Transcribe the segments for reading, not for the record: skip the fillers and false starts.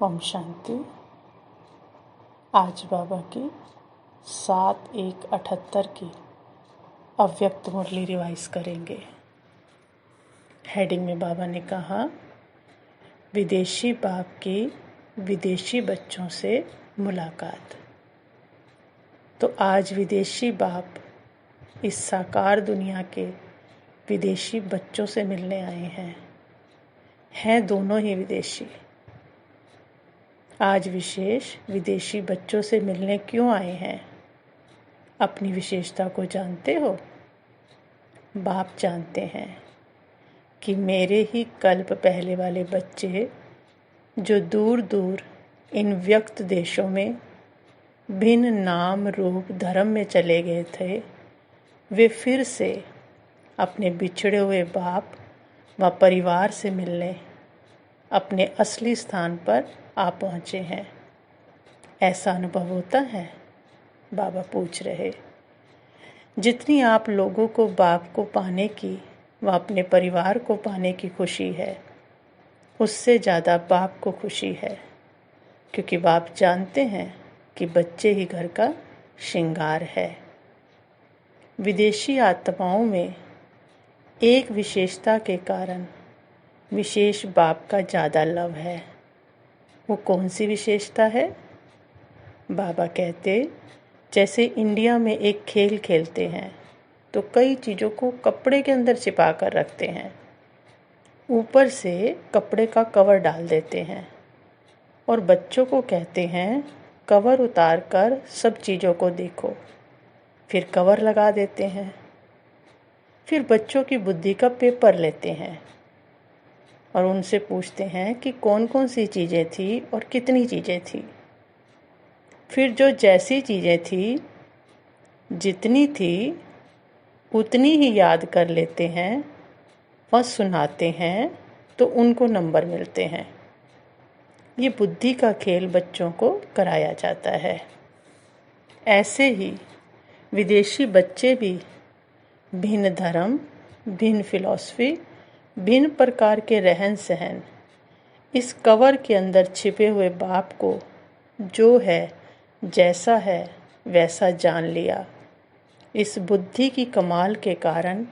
ओम शांति। आज बाबा की 7/1/78 की अव्यक्त मुरली रिवाइज करेंगे। हेडिंग में बाबा ने कहा, विदेशी बाप की विदेशी बच्चों से मुलाकात। तो आज विदेशी बाप इस साकार दुनिया के विदेशी बच्चों से मिलने आए हैं दोनों ही विदेशी। आज विशेष विदेशी बच्चों से मिलने क्यों आए हैं? अपनी विशेषता को जानते हो? बाप जानते हैं कि मेरे ही कल्प पहले वाले बच्चे जो दूर दूर इन व्यक्त देशों में भिन्न नाम रूप धर्म में चले गए थे, वे फिर से अपने बिछड़े हुए बाप व परिवार से मिलने अपने असली स्थान पर आ पहुँचे हैं। ऐसा अनुभव होता है? बाबा पूछ रहे। जितनी आप लोगों को बाप को पाने की व अपने परिवार को पाने की खुशी है, उससे ज़्यादा बाप को खुशी है, क्योंकि बाप जानते हैं कि बच्चे ही घर का श्रृंगार है। विदेशी आत्माओं में एक विशेषता के कारण विशेष बाप का ज़्यादा लव है। वो कौन सी विशेषता है? बाबा कहते, जैसे इंडिया में एक खेल खेलते हैं तो कई चीज़ों को कपड़े के अंदर छिपा कर रखते हैं, ऊपर से कपड़े का कवर डाल देते हैं और बच्चों को कहते हैं कवर उतार कर सब चीज़ों को देखो। फिर कवर लगा देते हैं। फिर बच्चों की बुद्धि का पेपर लेते हैं और उनसे पूछते हैं कि कौन कौन सी चीज़ें थी और कितनी चीज़ें थी। फिर जो जैसी चीज़ें थी, जितनी थी उतनी ही याद कर लेते हैं और सुनाते हैं तो उनको नंबर मिलते हैं। ये बुद्धि का खेल बच्चों को कराया जाता है। ऐसे ही विदेशी बच्चे भी भिन्न धर्म, भिन्न फिलॉसफी, भिन्न प्रकार के रहन सहन, इस कवर के अंदर छिपे हुए बाप को जो है जैसा है वैसा जान लिया। इस बुद्धि की कमाल के कारण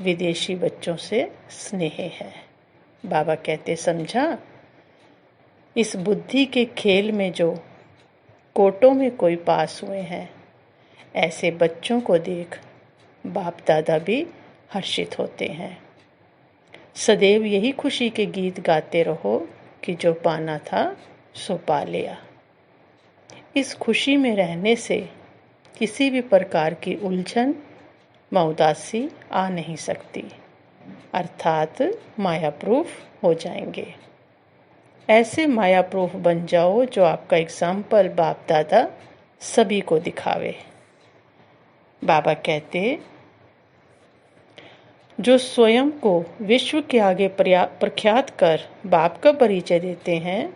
विदेशी बच्चों से स्नेह है। बाबा कहते, समझा? इस बुद्धि के खेल में जो कोटों में कोई पास हुए हैं, ऐसे बच्चों को देख बाप दादा भी हर्षित होते हैं। सदैव यही खुशी के गीत गाते रहो कि जो पाना था सो पा लिया। इस खुशी में रहने से किसी भी प्रकार की उलझन व उदासी आ नहीं सकती, अर्थात माया प्रूफ हो जाएंगे। ऐसे माया प्रूफ बन जाओ जो आपका एग्जाम्पल बाप दादा सभी को दिखावे। बाबा कहते, जो स्वयं को विश्व के आगे प्रख्यात कर बाप का परिचय देते हैं,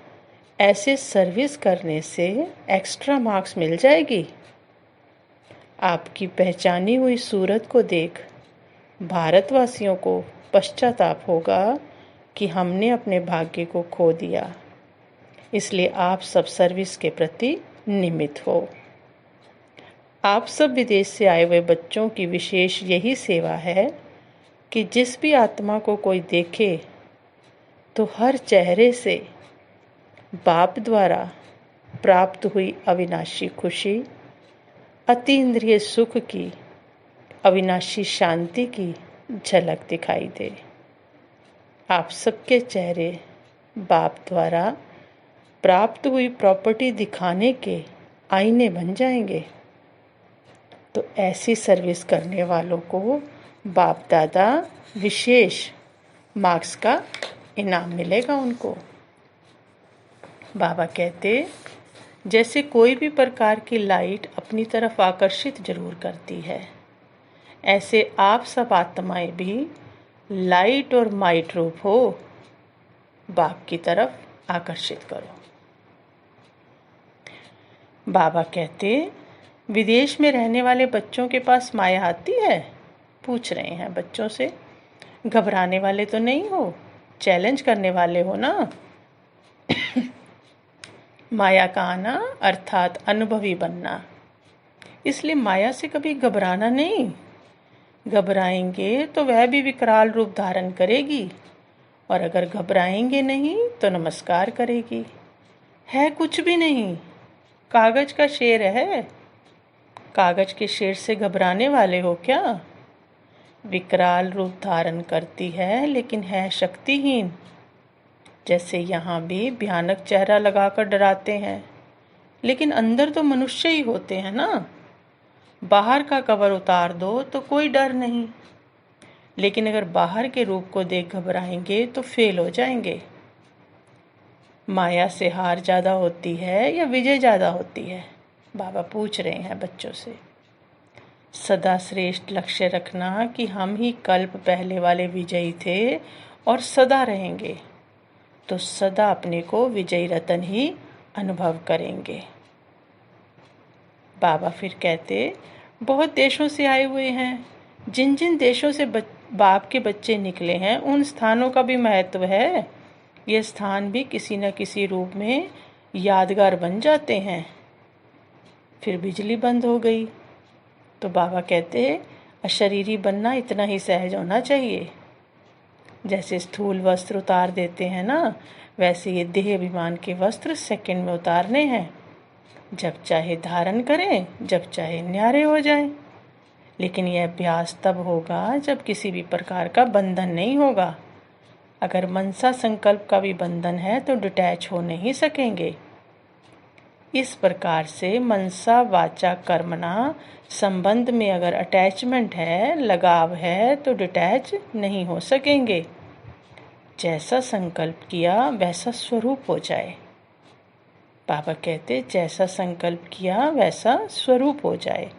ऐसे सर्विस करने से एक्स्ट्रा मार्क्स मिल जाएगी। आपकी पहचानी हुई सूरत को देख भारतवासियों को पश्चाताप होगा कि हमने अपने भाग्य को खो दिया। इसलिए आप सब सर्विस के प्रति निमित्त हो। आप सब विदेश से आए हुए बच्चों की विशेष यही सेवा है कि जिस भी आत्मा को कोई देखे तो हर चेहरे से बाप द्वारा प्राप्त हुई अविनाशी खुशी, अति इंद्रिय सुख की, अविनाशी शांति की झलक दिखाई दे। आप सबके चेहरे बाप द्वारा प्राप्त हुई प्रॉपर्टी दिखाने के आईने बन जाएंगे। तो ऐसी सर्विस करने वालों को बाप दादा विशेष मार्क्स का इनाम मिलेगा उनको। बाबा कहते, जैसे कोई भी प्रकार की लाइट अपनी तरफ आकर्षित जरूर करती है, ऐसे आप सब आत्माएं भी लाइट और माइट रूप हो, बाप की तरफ आकर्षित करो। बाबा कहते, विदेश में रहने वाले बच्चों के पास माया आती है? पूछ रहे हैं बच्चों से। घबराने वाले तो नहीं हो, चैलेंज करने वाले हो ना? माया का आना अर्थात अनुभवी बनना। इसलिए माया से कभी घबराना नहीं। घबराएंगे तो वह भी विकराल रूप धारण करेगी, और अगर घबराएंगे नहीं तो नमस्कार करेगी। है कुछ भी नहीं, कागज का शेर है। कागज के शेर से घबराने वाले हो क्या? विकराल रूप धारण करती है लेकिन है शक्तिहीन। जैसे यहाँ भी भयानक चेहरा लगाकर डराते हैं, लेकिन अंदर तो मनुष्य ही होते हैं ना। बाहर का कवर उतार दो तो कोई डर नहीं, लेकिन अगर बाहर के रूप को देख घबराएंगे तो फेल हो जाएंगे। माया से हार ज़्यादा होती है या विजय ज़्यादा होती है? बाबा पूछ रहे हैं बच्चों से। सदा श्रेष्ठ लक्ष्य रखना कि हम ही कल्प पहले वाले विजयी थे और सदा रहेंगे, तो सदा अपने को विजयी रतन ही अनुभव करेंगे। बाबा फिर कहते, बहुत देशों से आए हुए हैं। जिन जिन देशों से बाप के बच्चे निकले हैं उन स्थानों का भी महत्व है। ये स्थान भी किसी न किसी रूप में यादगार बन जाते हैं। फिर बिजली बंद हो गई तो बाबा कहते, अशरीरी बनना इतना ही सहज होना चाहिए। जैसे स्थूल वस्त्र उतार देते हैं ना, वैसे ये देह अभिमान के वस्त्र सेकंड में उतारने हैं। जब चाहे धारण करें, जब चाहे न्यारे हो जाएं। लेकिन यह अभ्यास तब होगा जब किसी भी प्रकार का बंधन नहीं होगा। अगर मनसा संकल्प का भी बंधन है तो डिटैच हो नहीं सकेंगे। इस प्रकार से मनसा वाचा कर्मणा संबंध में अगर अटैचमेंट है, लगाव है, तो डिटैच नहीं हो सकेंगे। जैसा संकल्प किया वैसा स्वरूप हो जाए। बाबा कहते, जैसा संकल्प किया वैसा स्वरूप हो जाए।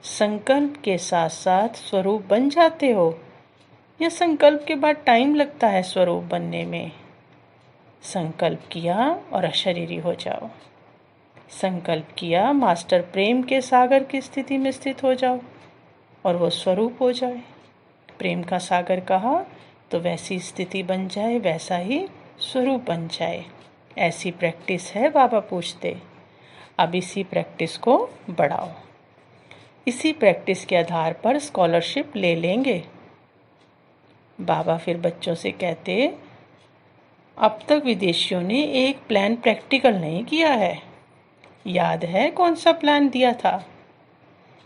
संकल्प के साथ साथ स्वरूप बन जाते हो, या संकल्प के बाद टाइम लगता है स्वरूप बनने में? संकल्प किया और अशरीरी हो जाओ। संकल्प किया, मास्टर प्रेम के सागर की स्थिति में स्थित हो जाओ और वो स्वरूप हो जाए। प्रेम का सागर कहा तो वैसी स्थिति बन जाए, वैसा ही स्वरूप बन जाए। ऐसी प्रैक्टिस है, बाबा पूछते। अब इसी प्रैक्टिस को बढ़ाओ। इसी प्रैक्टिस के आधार पर स्कॉलरशिप ले लेंगे। बाबा फिर बच्चों से कहते, अब तक विदेशियों ने एक प्लान प्रैक्टिकल नहीं किया है। याद है कौन सा प्लान दिया था?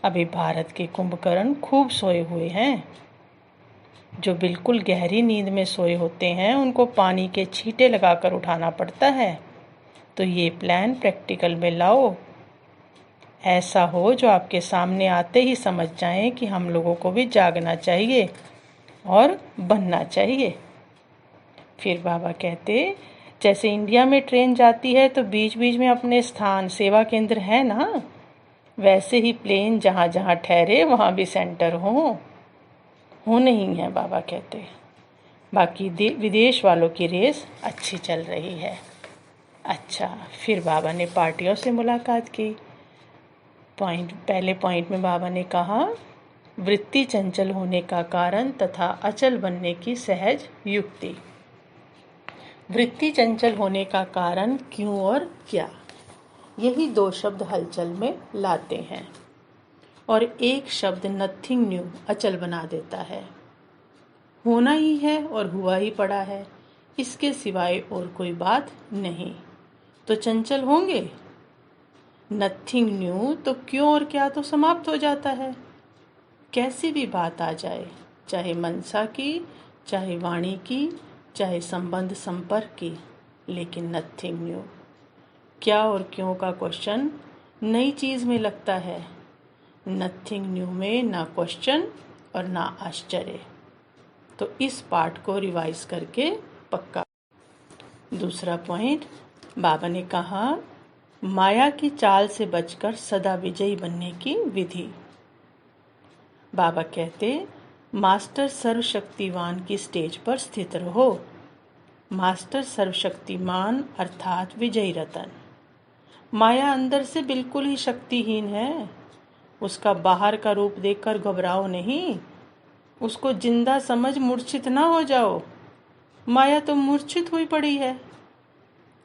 अभी भारत के कुंभकर्ण खूब सोए हुए हैं। जो बिल्कुल गहरी नींद में सोए होते हैं उनको पानी के छींटे लगाकर उठाना पड़ता है। तो ये प्लान प्रैक्टिकल में लाओ। ऐसा हो जो आपके सामने आते ही समझ जाएं कि हम लोगों को भी जागना चाहिए और बनना चाहिए। फिर बाबा कहते, जैसे इंडिया में ट्रेन जाती है तो बीच बीच में अपने स्थान सेवा केंद्र है ना, वैसे ही प्लेन जहाँ जहाँ ठहरे वहाँ भी सेंटर हो नहीं है। बाबा कहते, बाकी विदेश वालों की रेस अच्छी चल रही है। अच्छा, फिर बाबा ने पार्टियों से मुलाकात की। पहले पॉइंट में बाबा ने कहा, वृत्ति चंचल होने का कारण तथा अचल बनने की सहज युक्ति। वृत्ति चंचल होने का कारण क्यों और क्या, यही दो शब्द हलचल में लाते हैं, और एक शब्द नथिंग न्यू अचल बना देता है। होना ही है और हुआ ही पड़ा है, इसके सिवाय और कोई बात नहीं, तो चंचल होंगे। नथिंग न्यू तो क्यों और क्या तो समाप्त हो जाता है। कैसी भी बात आ जाए, चाहे मनसा की, चाहे वाणी की, चाहे संबंध संपर्क की, लेकिन नथिंग न्यू। क्या और क्यों का क्वेश्चन नई चीज में लगता है। नथिंग न्यू में ना क्वेश्चन और ना आश्चर्य। तो इस पार्ट को रिवाइज करके पक्का। दूसरा पॉइंट, बाबा ने कहा, माया की चाल से बचकर सदा विजयी बनने की विधि। बाबा कहते, मास्टर सर्वशक्तिवान की स्टेज पर स्थित रहो। मास्टर सर्वशक्तिमान अर्थात विजयी रतन। माया अंदर से बिल्कुल ही शक्तिहीन है। उसका बाहर का रूप देखकर घबराओ नहीं, उसको जिंदा समझ मूर्छित ना हो जाओ। माया तो मूर्छित हुई पड़ी है,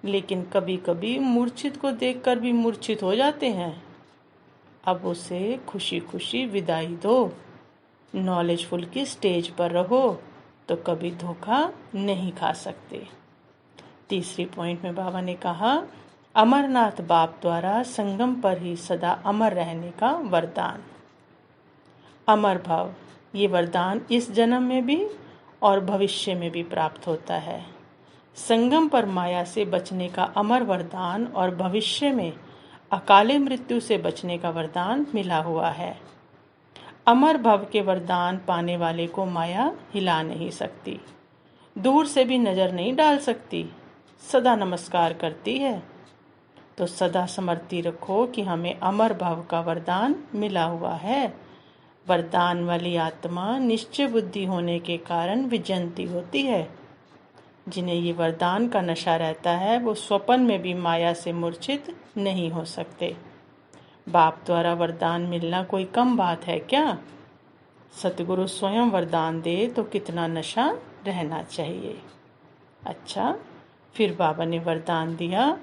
लेकिन कभी कभी मूर्छित को देखकर भी मूर्छित हो जाते हैं। अब उसे खुशी खुशी विदाई दो। नॉलेजफुल की स्टेज पर रहो तो कभी धोखा नहीं खा सकते। तीसरी पॉइंट में बाबा ने कहा, अमरनाथ बाप द्वारा संगम पर ही सदा अमर रहने का वरदान। अमर भाव, ये वरदान इस जन्म में भी और भविष्य में भी प्राप्त होता है। संगम पर माया से बचने का अमर वरदान और भविष्य में अकाले मृत्यु से बचने का वरदान मिला हुआ है। अमर भव के वरदान पाने वाले को माया हिला नहीं सकती, दूर से भी नजर नहीं डाल सकती, सदा नमस्कार करती है। तो सदा स्मृति रखो कि हमें अमर भव का वरदान मिला हुआ है। वरदान वाली आत्मा निश्चय बुद्धि होने के कारण विजयंती होती है। जिन्हें ये वरदान का नशा रहता है वो स्वप्न में भी माया से मूर्छित नहीं हो सकते। बाप द्वारा वरदान मिलना कोई कम बात है क्या? सतगुरु स्वयं वरदान दे तो कितना नशा रहना चाहिए। अच्छा, फिर बाबा ने वरदान दिया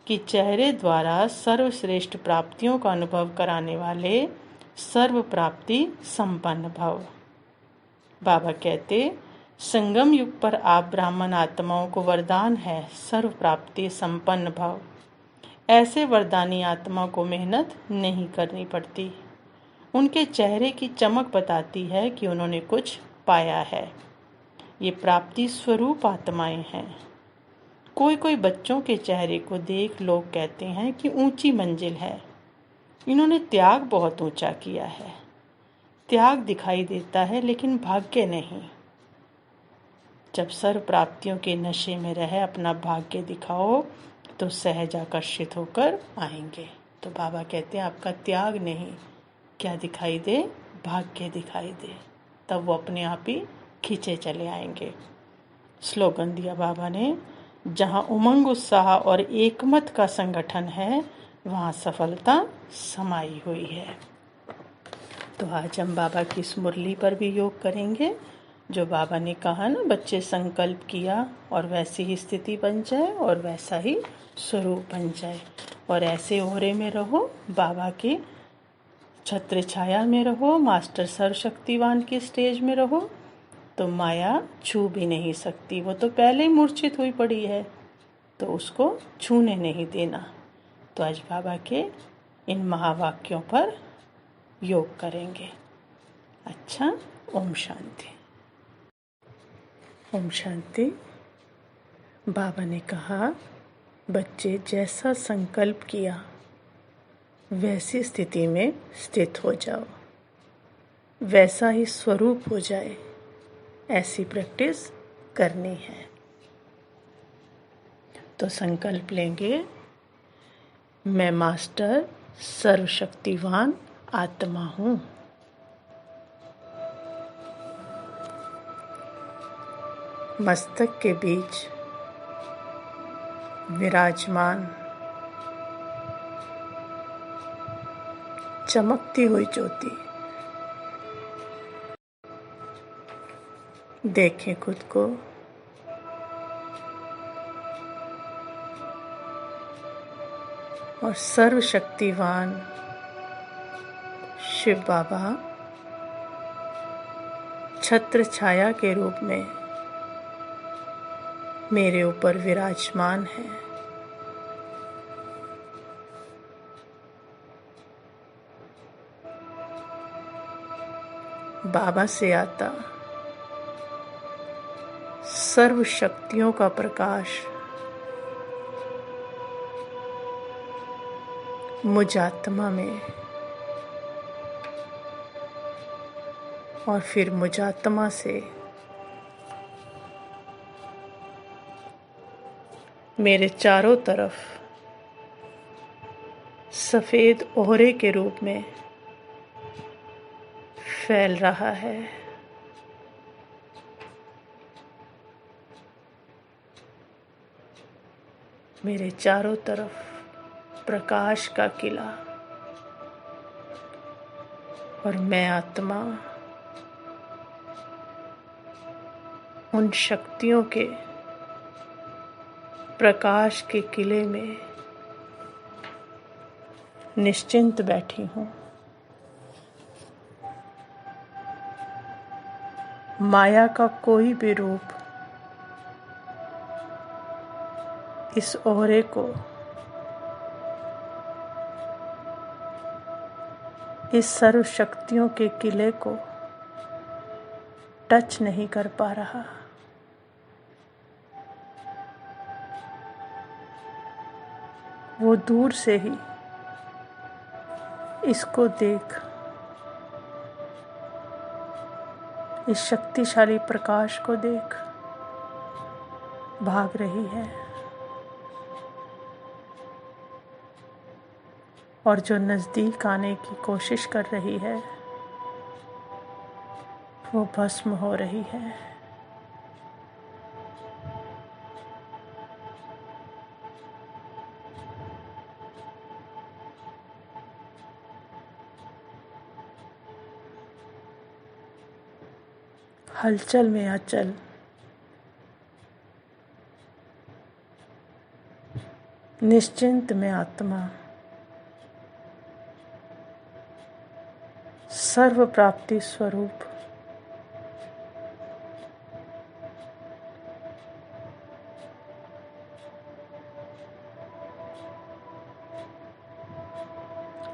कि चेहरे द्वारा सर्वश्रेष्ठ प्राप्तियों का अनुभव कराने वाले सर्व प्राप्ति संपन्न भव। बाबा कहते, संगम युग पर आप ब्राह्मण आत्माओं को वरदान है सर्व प्राप्ति संपन्न भव। ऐसे वरदानी आत्मा को मेहनत नहीं करनी पड़ती। उनके चेहरे की चमक बताती है कि उन्होंने कुछ पाया है। ये प्राप्ति स्वरूप आत्माएं हैं। कोई कोई बच्चों के चेहरे को देख लोग कहते हैं कि ऊंची मंजिल है, इन्होंने त्याग बहुत ऊंचा किया है। त्याग दिखाई देता है लेकिन भाग्य नहीं। जब सर्व प्राप्तियों के नशे में रहे अपना भाग्य दिखाओ तो सहज आकर्षित होकर आएंगे। तो बाबा कहते हैं आपका त्याग नहीं, क्या दिखाई दे? भाग्य दिखाई दे, तब वो अपने आप ही खींचे चले आएंगे। स्लोगन दिया बाबा ने, जहाँ उमंग उत्साह और एकमत का संगठन है वहाँ सफलता समाई हुई है। तो आज हम बाबा की इस मुरली पर भी योग करेंगे। जो बाबा ने कहा ना, बच्चे संकल्प किया और वैसी ही स्थिति बन जाए और वैसा ही स्वरूप बन जाए। और ऐसे ओहरे में रहो, बाबा के छत्र छाया में रहो, मास्टर सर्वशक्तिवान की स्टेज में रहो, तो माया छू भी नहीं सकती। वो तो पहले ही मूर्छित हुई पड़ी है, तो उसको छूने नहीं देना। तो आज बाबा के इन महावाक्यों पर योग करेंगे। अच्छा, ओम शांति। ओम शांति। बाबा ने कहा, बच्चे जैसा संकल्प किया वैसी स्थिति में स्थित हो जाओ, वैसा ही स्वरूप हो जाए, ऐसी प्रैक्टिस करनी है। तो संकल्प लेंगे, मैं मास्टर सर्वशक्तिवान आत्मा हूँ। मस्तक के बीच विराजमान चमकती हुई ज्योति, देखें खुद को। और सर्वशक्तिवान शिव बाबा छत्र छाया के रूप में मेरे ऊपर विराजमान है। बाबा से आता सर्व शक्तियों का प्रकाश मुझ आत्मा में और फिर मुझ आत्मा से मेरे चारों तरफ सफ़ेद ओहरे के रूप में फैल रहा है। मेरे चारों तरफ प्रकाश का किला और मैं आत्मा उन शक्तियों के प्रकाश के किले में निश्चिंत बैठी हूँ। माया का कोई भी रूप इस ओहरे को, इस सर्व शक्तियों के किले को टच नहीं कर पा रहा। वो दूर से ही इसको देख, इस शक्तिशाली प्रकाश को देख भाग रही है, और जो नज़दीक आने की कोशिश कर रही है वो भस्म हो रही है। हलचल में अचल, निश्चिंत में आत्मा, सर्व प्राप्ति स्वरूप,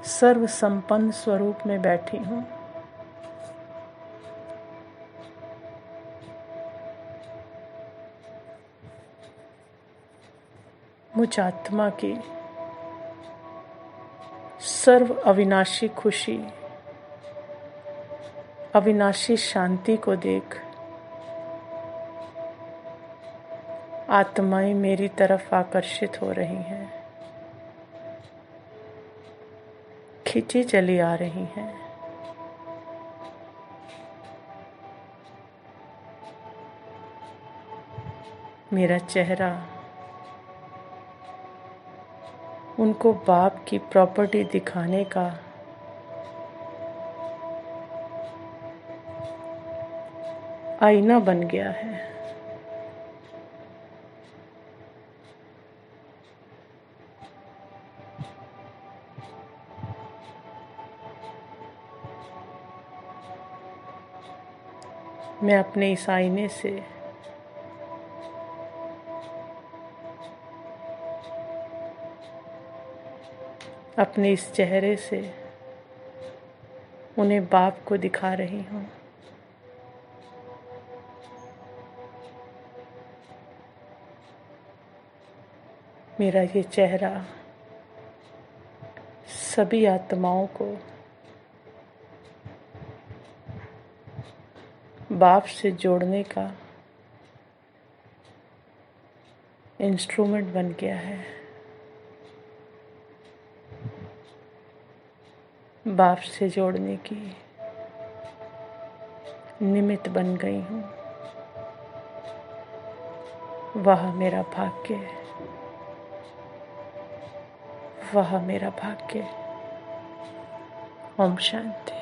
सर्व संपन्न स्वरूप में बैठी हूँ। मुझ आत्मा की सर्व अविनाशी खुशी, अविनाशी शांति को देख आत्माएं मेरी तरफ आकर्षित हो रही हैं, खिंची चली आ रही हैं। मेरा चेहरा उनको बाप की प्रॉपर्टी दिखाने का आईना बन गया है। मैं अपने इस आईने से अपने इस चेहरे से उन्हें बाप को दिखा रही हूँ। मेरा ये चेहरा सभी आत्माओं को बाप से जोड़ने का इंस्ट्रूमेंट बन गया है। बाप से जोड़ने की निमित्त बन गई हूँ। वह मेरा भाग्य, वह मेरा भाग्य। ओम शांति।